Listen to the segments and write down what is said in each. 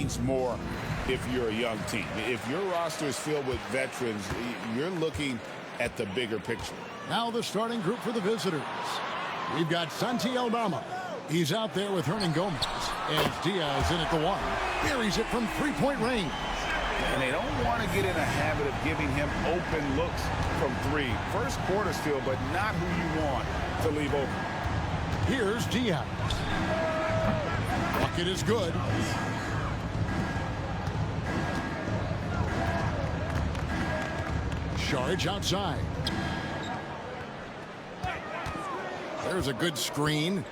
means more if you're a young team. If your roster is filled with veterans, you're looking at the bigger picture. Now the starting group for the visitors. We've got Santi Aldama. He's out there with Hernan Gomez. And Diaz in at the one. Buries it from three-point range. And they don't want to get in a habit of giving him open looks from three. First quarter still, but not who you want to leave open. Here's Diaz. Bucket is good. Saric outside. There's a good screen.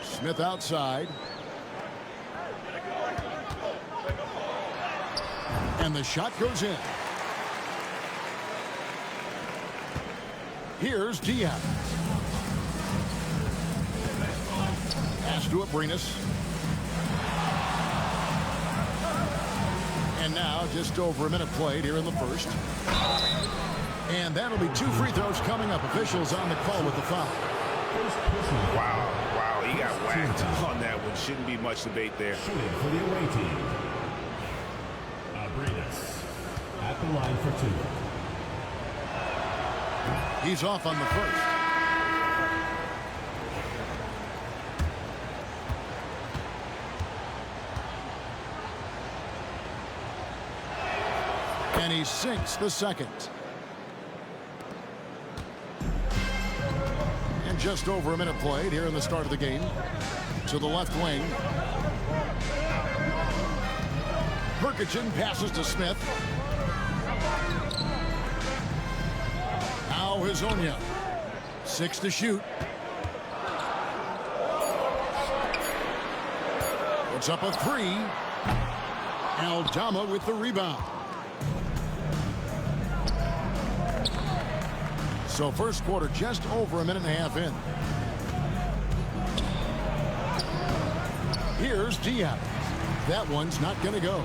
Smith outside. And the shot goes in. Here's Diaz. Pass to Abrinas. And now just over a minute played here in the first. And that'll be 2 free throws coming up. Officials on the call with the foul. Wow, he got whacked on that one. Shouldn't be much debate there. Shooting for the away team. Abrinas at the line for 2. He's off on the first. And he sinks the second. And just over a minute played here in the start of the game. To the left wing. Perkichin passes to Smith. Now Hazonia. 6 to shoot. Puts up a 3. Aldama with the rebound. So first quarter just over a minute and a half in. Here's Diaz. That one's not going to go.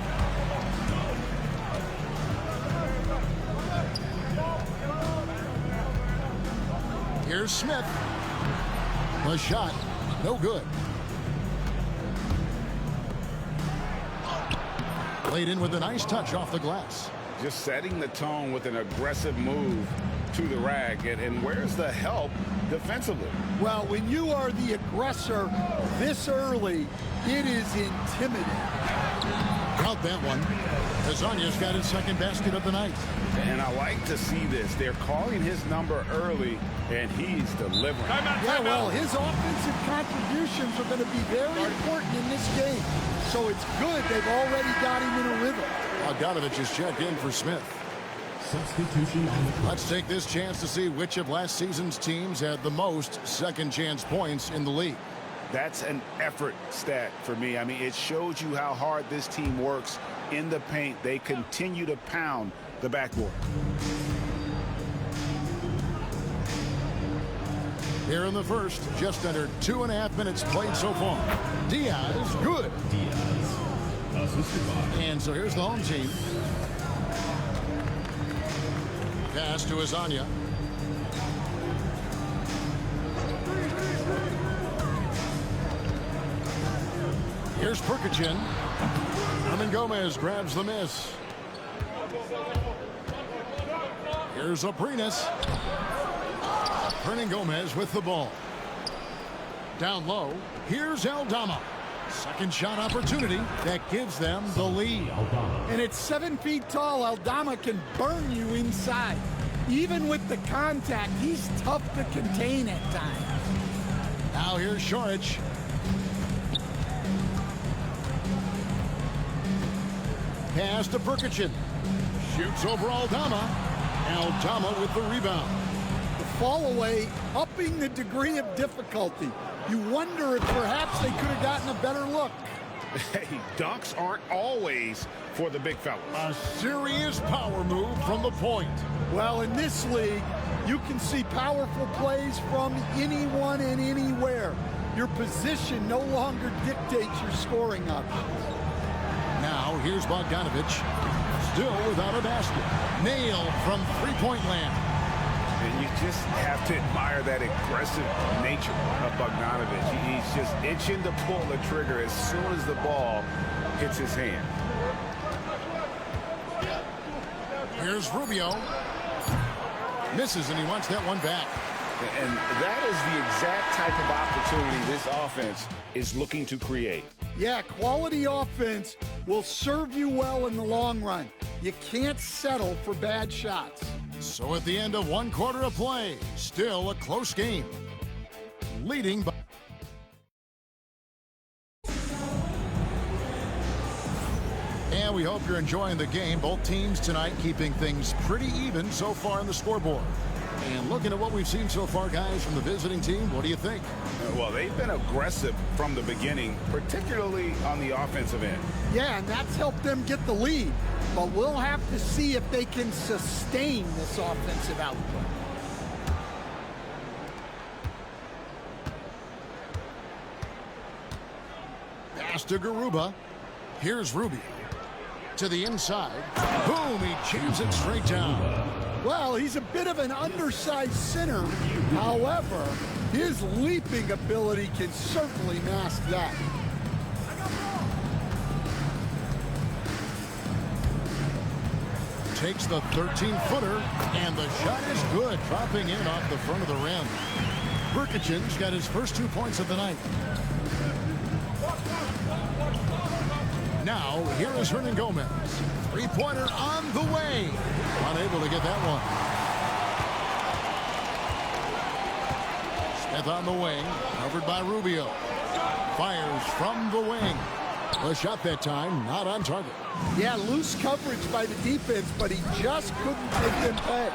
Here's Smith. The shot, no good. Laid in with a nice touch off the glass. Just setting the tone with an aggressive move to the rack. And where's the help defensively? Well, when you are the aggressor this early, it is intimidating. Count that one. Hazonia's got his second basket of the night. And I like to see this. They're calling his number early, and he's delivering. Yeah, well, his offensive contributions are going to be very important in this game. So it's good they've already got him in a rhythm. Bogdanovich is checked in for Smith. Substitution on the court. Let's take this chance to see which of last season's teams had the most second chance points in the league. That's an effort stat for me. I mean, it shows you how hard this team works in the paint. They continue to pound the backboard. Here in the first, just under 2.5 minutes played so far. Diaz, good. Diaz. And so here's the home team. Pass to Hazonia. Here's Perkichin. Hernan Gomez grabs the miss. Here's Abrinas. Hernan Gomez with the ball. Down low. Here's Aldama. Second shot opportunity that gives them the lead. And it's 7 feet tall. Aldama can burn you inside. Even with the contact, he's tough to contain at times. Now here's Saric. Pass to Perkichin. Shoots over Aldama. Aldama with the rebound. The fall away, upping the degree of difficulty. You wonder if perhaps they could have gotten a better look. Hey, dunks aren't always for the big fellas. A serious power move from the point. Well, in this league, you can see powerful plays from anyone and anywhere. Your position no longer dictates your scoring options. Now, here's Bogdanovich. Still without a basket. Nailed from three-point land. And you just have to admire that aggressive nature of Bogdanovic. He's just itching to pull the trigger as soon as the ball hits his hand. Here's Rubio. Misses, and he wants that one back. And that is the exact type of opportunity this offense is looking to create. Yeah, quality offense will serve you well in the long run. You can't settle for bad shots. So at the end of one quarter of play, still a close game. Leading by... And we hope you're enjoying the game. Both teams tonight keeping things pretty even so far on the scoreboard. And looking at what we've seen so far, guys, from the visiting team, what do you think? Well, they've been aggressive from the beginning, particularly on the offensive end. Yeah, and that's helped them get the lead. But we'll have to see if they can sustain this offensive output. Pass to Garuba. Here's Rubio. To the inside. Boom, he jams it straight down. Well, he's a bit of an undersized center. However, his leaping ability can certainly mask that. Takes the 13-footer, and the shot is good, dropping in off the front of the rim. Burkichen's got his first 2 points of the night. Now, here is Hernan Gomez. Three-pointer on the way. Unable to get that one. Smith on the wing, covered by Rubio. Fires from the wing. A shot that time, not on target. Yeah, loose coverage by the defense, but he just couldn't take them back.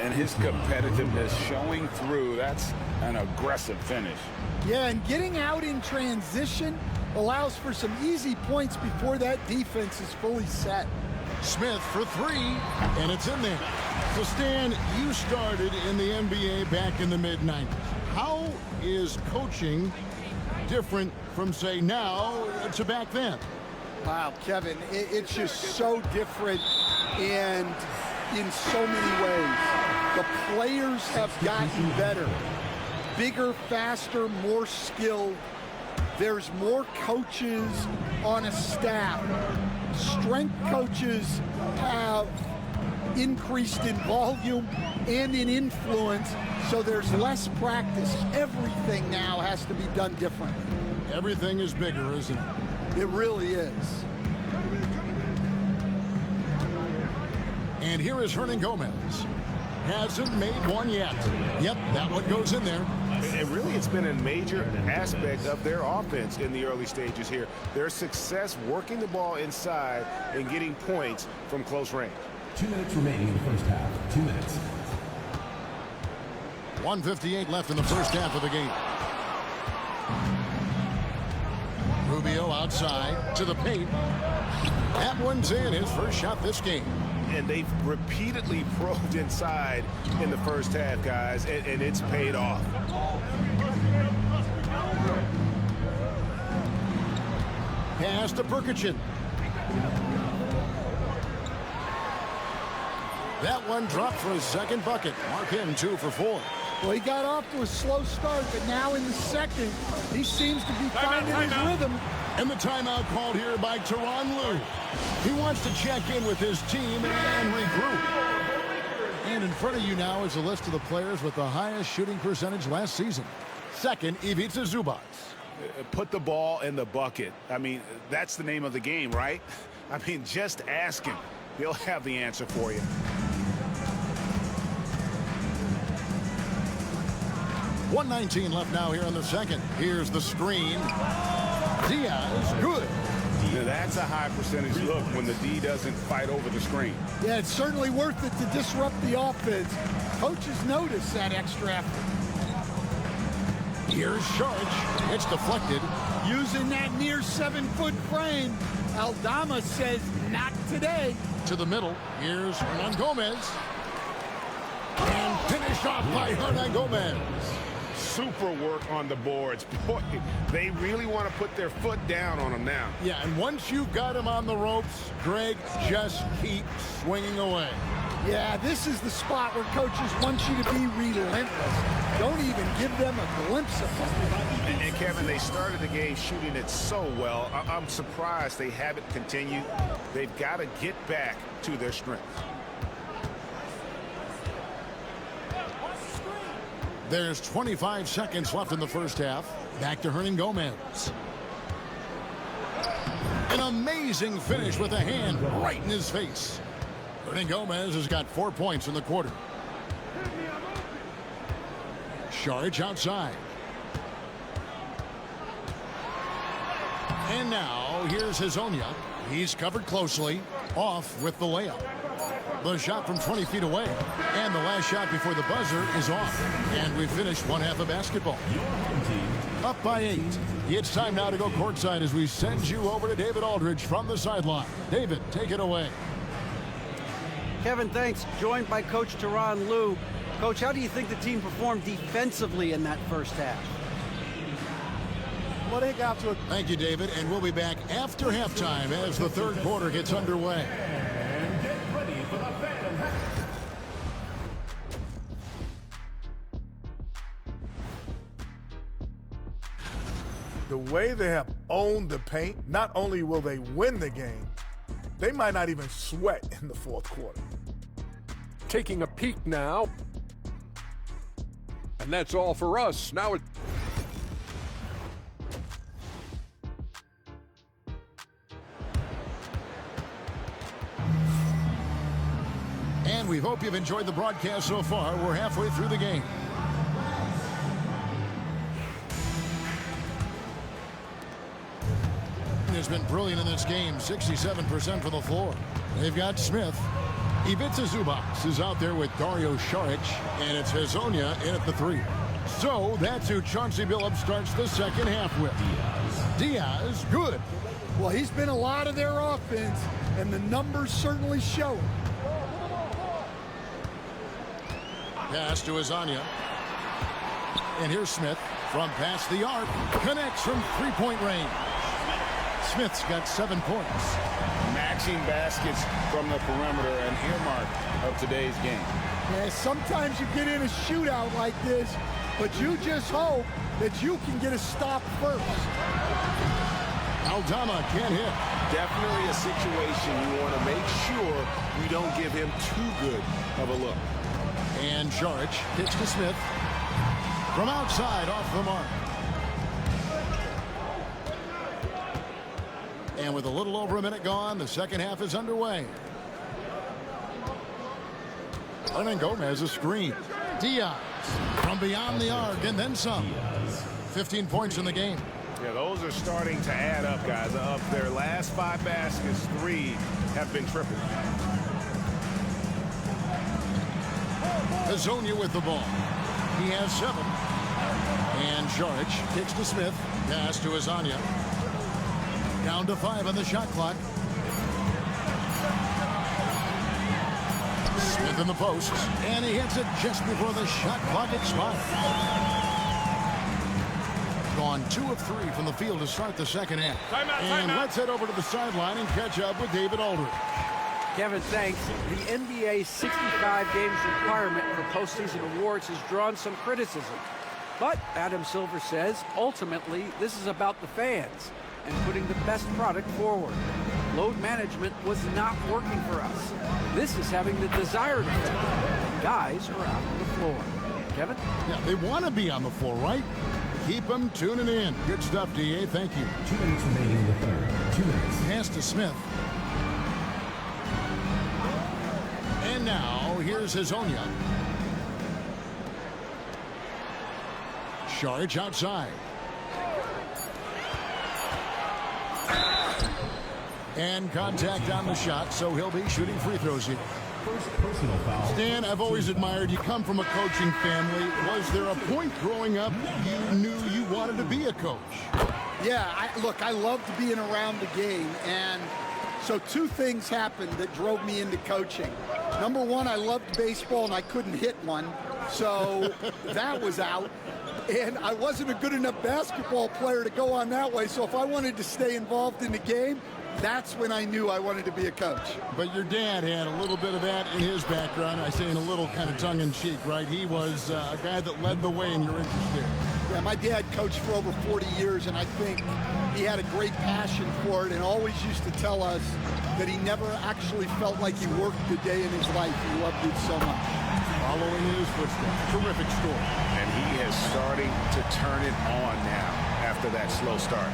And his competitiveness showing through. That's an aggressive finish. Yeah, and getting out in transition allows for some easy points before that defense is fully set. Smith for three, and it's in there. So, Stan, you started in the NBA back in the mid-90s. How is coaching different from, say, now to back then? Wow, Kevin, it's just so different and in so many ways. The players have gotten better. Bigger, faster, more skilled. There's more coaches on a staff. Strength coaches have increased in volume and in influence, so there's less practice. Everything now has to be done differently. Everything is bigger, isn't it? It really is. And And here is Hernan Gomez. Hasn't made one yet. Yep, that one goes in there. And really, it's been a major aspect of their offense in the early stages here. Their success working the ball inside and getting points from close range. 2 minutes remaining in the first half. 2 minutes. 1:58 left in the first half of the game. Rubio outside to the paint. That one's in, his first shot this game. And they've repeatedly probed inside in the first half, guys, and it's paid off. Pass to Burkichin. That one dropped for his second bucket. Mark in 2 for 4. Well, he got off to a slow start, but now in the second, he seems to be finding his rhythm. And the timeout called here by Tyronn Lue. He wants to check in with his team and regroup. And in front of you now is a list of the players with the highest shooting percentage last season. Second, Ivica Zubac. Put the ball in the bucket. I mean, that's the name of the game, right? I mean, just ask him. He'll have the answer for you. .119 left now here in the second. Here's the screen. Diaz, good. Now that's a high percentage look when the D doesn't fight over the screen. Yeah, it's certainly worth it to disrupt the offense. Coaches notice that extra effort. Here's Sharch. It's deflected. Using that near 7-foot frame, Aldama says not today. To the middle. Here's Hernan Gomez. And finished off by Hernan Gomez. Super work on the boards. Boy, they really want to put their foot down on him now. Yeah, and once you've got him on the ropes, Greg, just keep swinging away. Yeah, this is the spot where coaches want you to be relentless. Don't even give them a glimpse of it. And Kevin, they started the game shooting it so well. I'm surprised they haven't continued. They've got to get back to their strength. There's 25 seconds left in the first half. Back to Hernangomez. An amazing finish with a hand right in his face. Hernangomez has got 4 points in the quarter. Saric outside. And now here's Hazonia. He's covered closely. Off with the layup. The shot from 20 feet away. And the last shot before the buzzer is off. And we finished one half of basketball. Up by 8. It's time now to go courtside as we send you over to David Aldridge from the sideline. David, take it away. Kevin, thanks. Joined by Coach Tyronn Lue. Coach, how do you think the team performed defensively in that first half? Well, they got to Thank you, David. And we'll be back after halftime as the third quarter gets underway. And get ready for the Phantom Half. The way they have owned the paint, not only will they win the game, they might not even sweat in the fourth quarter. Taking a peek now. And that's all for us. Now And we hope you've enjoyed the broadcast so far. We're halfway through the game. Has been brilliant in this game, 67% from the floor. They've got Smith. Ivica Zubac is out there with Dario Saric, and it's Hazonia in at the 3. So that's who Chauncey Billups starts the second half with. Diaz, good. Well, he's been a lot of their offense, and the numbers certainly show it. Pass to Hazonia. And here's Smith from past the arc. Connects from three-point range. Smith's got 7 points. Matching baskets from the perimeter, an earmark of today's game. Yeah, sometimes you get in a shootout like this, but you just hope that you can get a stop first. Aldama can't hit. Definitely a situation you want to make sure you don't give him too good of a look. And Saric kicks to Smith. From outside, off the mark. And with a little over a minute gone, the second half is underway. Hernangomez a screen. Diaz from beyond the arc and then some. 15 points in the game. Yeah, those are starting to add up, guys. Of their last 5 baskets, 3 have been triple. Hazonia with the ball. He has 7. And Saric kicks to Smith. Pass to Hazonia. Down to 5 on the shot clock. Smith in the post. And he hits it just before the shot clock expires. Gone 2 of 3 from the field to start the second half. And let's head over to the sideline and catch up with David Aldridge. Kevin, thanks. The NBA's 65 games requirement for postseason awards has drawn some criticism. But Adam Silver says, ultimately, this is about the fans and putting the best product forward. Load management was not working for us. This is having the desired effect. Guys are out on the floor. Kevin? Yeah, they want to be on the floor, right? Keep them tuning in. Good stuff, DA. Thank you. 2 minutes remaining in the third. 2 minutes. Pass to Smith. And now, here's Hazonia. Saric outside. And contact on the shot, so he'll be shooting free throws here. First personal foul. Stan, I've always admired you. Come from a coaching family. Was there a point growing up you knew you wanted to be a coach? Yeah, look, I loved being around the game, and so 2 things happened that drove me into coaching. Number 1, I loved baseball, and I couldn't hit one, so that was out. And I wasn't a good enough basketball player to go on that way, so if I wanted to stay involved in the game, That's when I knew I wanted to be a coach. But your dad had a little bit of that in his background. I say in a little kind of tongue-in-cheek, right? He was a guy that led the way in your interest there. Yeah, my dad coached for over 40 years, and I think he had a great passion for it and always used to tell us that he never actually felt like he worked a day in his life. He loved it so much. Following in his footsteps. Terrific story. And he is starting to turn it on now after that slow start.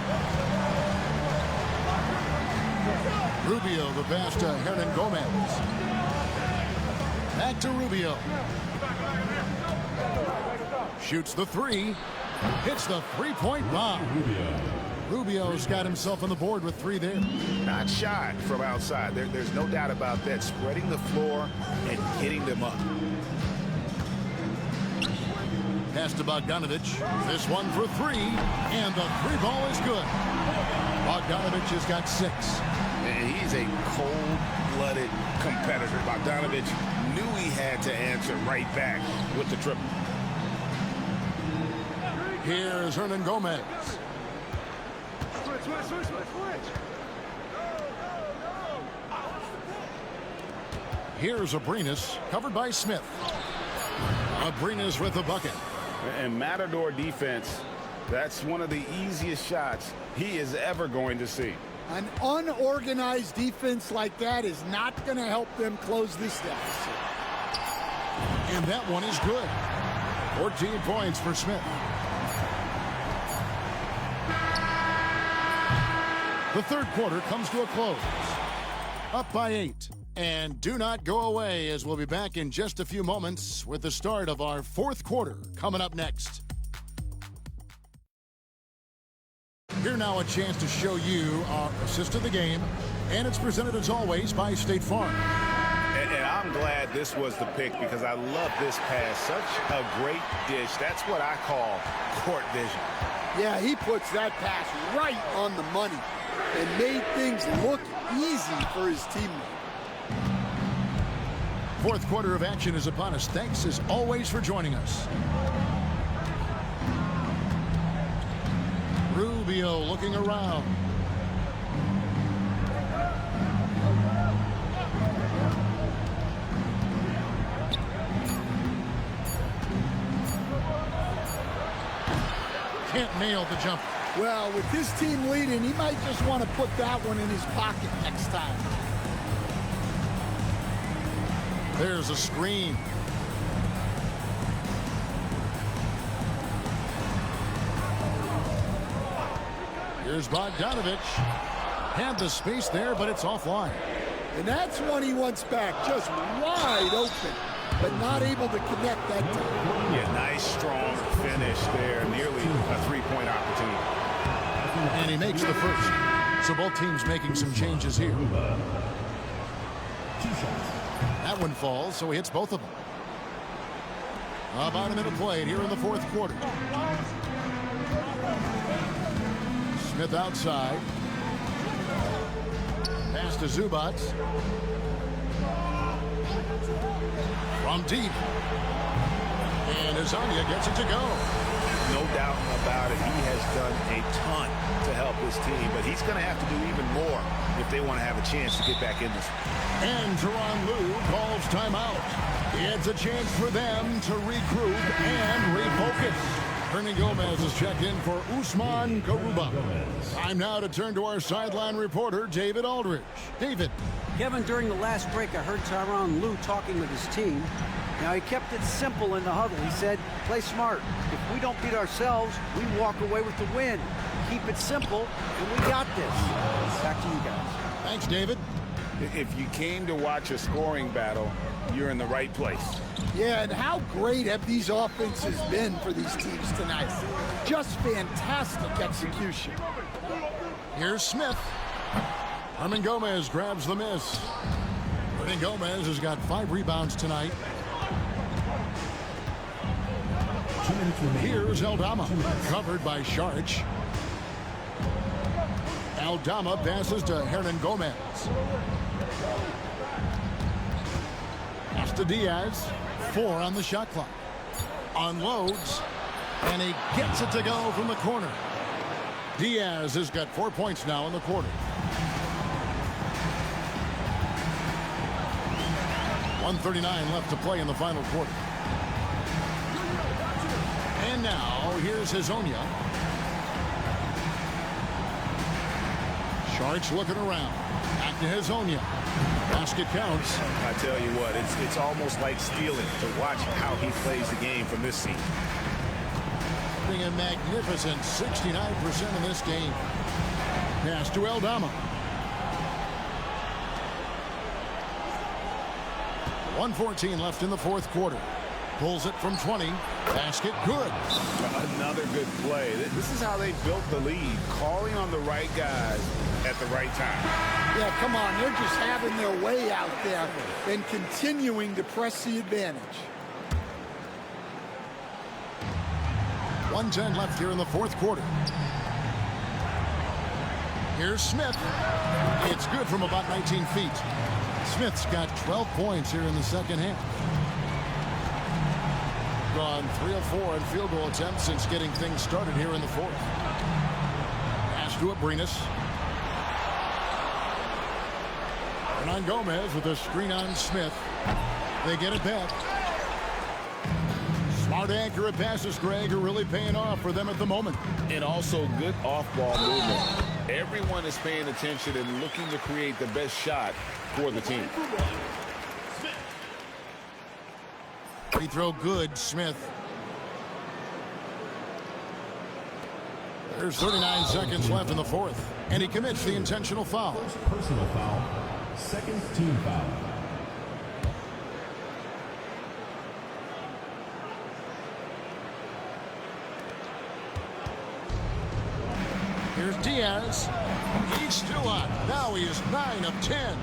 Rubio, the pass to Hernan Gomez. Back to Rubio. Shoots the three. Hits the three-point bomb. Rubio's got himself on the board with 3 there. Not shot from outside. There's no doubt about that. Spreading the floor and getting them up. Pass to Bogdanovich. This one for 3. And the 3 ball is good. Bogdanovich has got 6. And he's a cold-blooded competitor. Bogdanovich knew he had to answer right back with the triple. Here's Hernan Gomez. Here's Abrinas, covered by Smith. Abrinas with the bucket. And Matador defense, that's one of the easiest shots he is ever going to see. An unorganized defense like that is not going to help them close this deficit. And that one is good. 14 points for Smith. The third quarter comes to a close. Up by 8. And do not go away, as we'll be back in just a few moments with the start of our fourth quarter coming up next. Here now a chance to show you our assist of the game, and it's presented as always by State Farm. And I'm glad this was the pick because I love this pass. Such a great dish. That's what I call court vision. Yeah, he puts that pass right on the money and made things look easy for his teammate. Fourth quarter of action is upon us. Thanks as always for joining us. Rubio looking around. Can't nail the jumper. Well, with his team leading, he might just want to put that one in his pocket next time. There's a screen. Here's Bogdanovich. Had the space there, but it's offline. And that's one he wants back, just wide open, but not able to connect that time. Yeah, nice, strong finish there. Nearly a three-point opportunity. And he makes the first. So both teams making some changes here. That one falls, so he hits both of them. About a minute played here in the fourth quarter. Smith outside. Pass to Zubac. From deep. And Azania gets it to go. No doubt about it. He has done a ton to help his team, but he's going to have to do even more if they want to have a chance to get back in this. And Teron Lue calls timeout. It's a chance for them to regroup and refocus. Hernan Gomez is checked in for Usman Garuba. Time now to turn to our sideline reporter, David Aldridge. David. Kevin, during the last break, I heard Teron Lue talking with his team. Now, he kept it simple in the huddle. He said, play smart. If we don't beat ourselves, we walk away with the win. Keep it simple, and we got this. Back to you guys. Thanks, David. If you came to watch a scoring battle, you're in the right place. Yeah, and how great have these offenses been for these teams tonight? Just fantastic execution. Here's Smith. Hernan Gomez grabs the miss. Hernan Gomez has got 5 rebounds tonight. Here's Aldama, covered by Sharch. Aldama passes to Hernan Gomez. Pass to Diaz. 4 on the shot clock. Unloads, and he gets it to go from the corner. Diaz has got 4 points now in the quarter. 1:39 left to play in the final quarter. And now, here's Hazonia. Sharks looking around. Back to Hazonia. Basket counts. I tell you what, it's almost like stealing to watch how he plays the game from this seat. Being a magnificent 69% in this game. Pass to Eldama. 1:14 left in the fourth quarter. Pulls it from 20. Basket good. Another good play. This is how they built the lead, calling on the right guys at the right time. Yeah, come on. They're just having their way out there and continuing to press the advantage. 1:10 left here in the fourth quarter. Here's Smith. It's good from about 19 feet. Smith's got 12 points here in the second half. Gone 3 of 4 in field goal attempts since getting things started here in the fourth. Pass to Abrinas. Hernan Gomez with a screen on Smith. They get it back. Smart, accurate passes, Greg, are really paying off for them at the moment. And also good off-ball movement. Everyone is paying attention and looking to create the best shot for the team. Free throw good, Smith. There's 39 seconds left in the fourth, and he commits the intentional foul. First personal foul. Second team foul. Here's Diaz. He's still on. Now he is 9 of 10.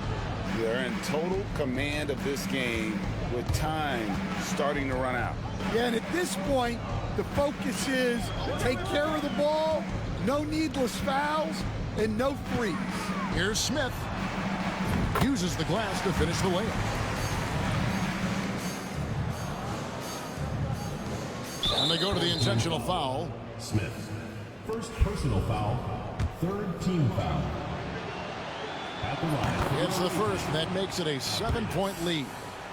They're in total command of this game with time starting to run out. Yeah, and at this point, the focus is take care of the ball, no needless fouls, and no frees. Here's Smith. Uses the glass to finish the layup. And they go to the intentional foul. Smith. First personal foul. Third team foul. At the line. It's the first. That makes it a 7-point lead.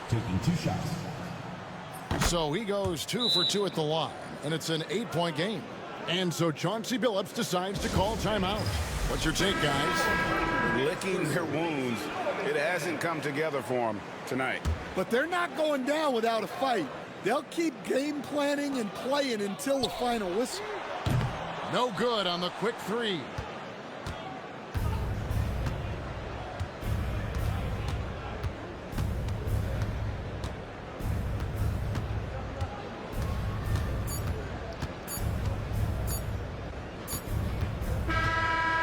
Taking 2 shots. So he goes 2 for 2 at the line, and it's an 8-point game. And so Chauncey Billups decides to call timeout. What's your take, guys? Licking their wounds. It hasn't come together for them tonight. But they're not going down without a fight. They'll keep game planning and playing until the final whistle. No good on the quick three.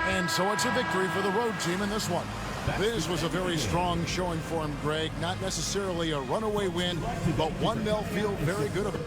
And so it's a victory for the road team in this one. This was a very strong showing for him, Greg. Not necessarily a runaway win, but one they'll feel very good about.